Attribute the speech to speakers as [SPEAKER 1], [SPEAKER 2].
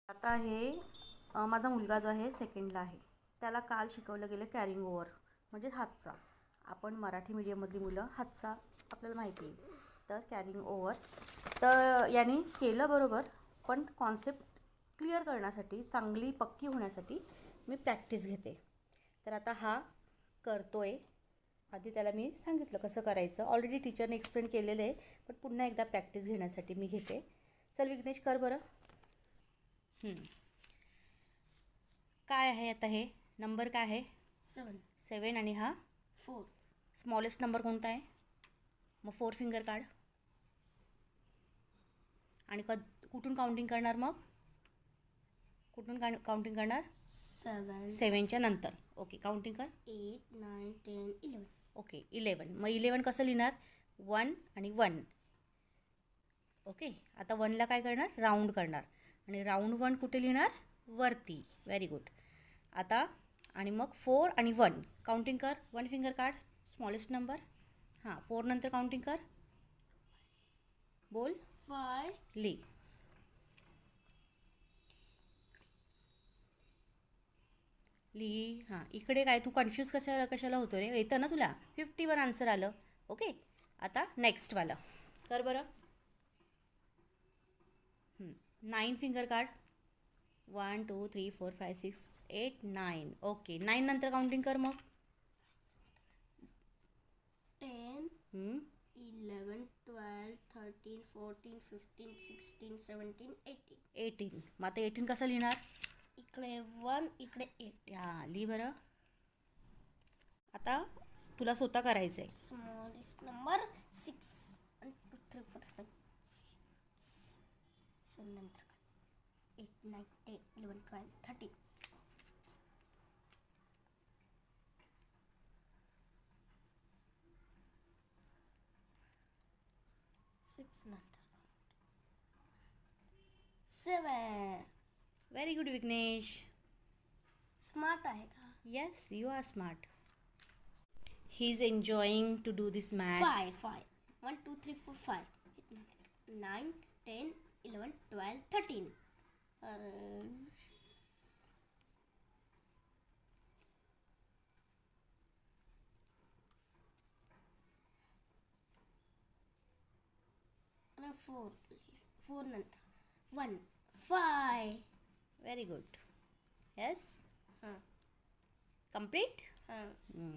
[SPEAKER 1] आता हे माझा मुलगा जो आहे सेकंडला आहे, त्याला काल शिकवलं गेलं कॅरिंग ओव्हर म्हणजे हातचा. आपण मराठी मीडियममधली मुलं हातचा आपल्याला माहिती आहे. तर कॅरिंग ओव्हर तर याने केलं बरोबर, पण कॉन्सेप्ट क्लिअर करण्यासाठी, चांगली पक्की होण्यासाठी मी प्रॅक्टिस घेते. तर आता हा करतोय. आधी त्याला मी सांगितलं कसं करायचं, ऑलरेडी टीचरने एक्सप्लेन केलेलं आहे, पण पुन्हा एकदा प्रॅक्टिस घेण्यासाठी मी घेते. चल विघ्नेश, कर बरं. काय आहे आता हे नंबर काय आहे? 7 आणि हा
[SPEAKER 2] 4.
[SPEAKER 1] स्मॉलेस्ट नंबर कोणता आहे? मग 4 फिंगर काढ. आणि कुठून काउंटिंग करणार? मग कुठून काउंटिंग करणार?
[SPEAKER 2] 7.
[SPEAKER 1] 7च्या नंतर. ओके, काउंटिंग कर.
[SPEAKER 2] 8, 9, 10, 11.
[SPEAKER 1] ओके, 11. मग 11 कसं लिहिणार? 1 आणि 1. ओके, आता 1ला काय करणार? राऊंड करणार. आणि राऊंड 1 कुठे लिहिणार? वरती. Very good. आता आणि मग 4 आणि 1 काउंटिंग कर. 1 फिंगर काढ, स्मॉलेस्ट नंबर. हां, 4 नंतर काउंटिंग कर. बोल.
[SPEAKER 2] 5.
[SPEAKER 1] ली. ली. हां, इकडे काय तू कन्फ्यूज कशाला होतो रे? येतं ना तुला? 51 आन्सर आलं. ओके, आता नेक्स्टवालं कर बरं. 9 फिंगर काढ. 1 2 3 4 5 6 8 9. ओके, 9 नंतर काउंटिंग कर मग.
[SPEAKER 2] 10, 11, 12, 13, 14, 15, 16, 17, 18.
[SPEAKER 1] 18. मग आता 18 कसं लिहिणार?
[SPEAKER 2] इकडे 1, इकडे 8.
[SPEAKER 1] हां, लिही बरं. आता तुला स्वतः करायचं आहे.
[SPEAKER 2] Smallest number 6. 1 2 3 4 5 6. नंतर 8, 9, 10, 11, 12, 13. 6 नंतर 7.
[SPEAKER 1] Very good Vighnesh.
[SPEAKER 2] स्मार्ट आहे का?
[SPEAKER 1] Yes, you are smart. He is enjoying to do this math.
[SPEAKER 2] 5. 1 2 3 4 5. 9 10 11 12 13. अरे 4 नंतर 1 5.
[SPEAKER 1] Very good. येस,
[SPEAKER 2] हां
[SPEAKER 1] कम्प्लीट.
[SPEAKER 2] हां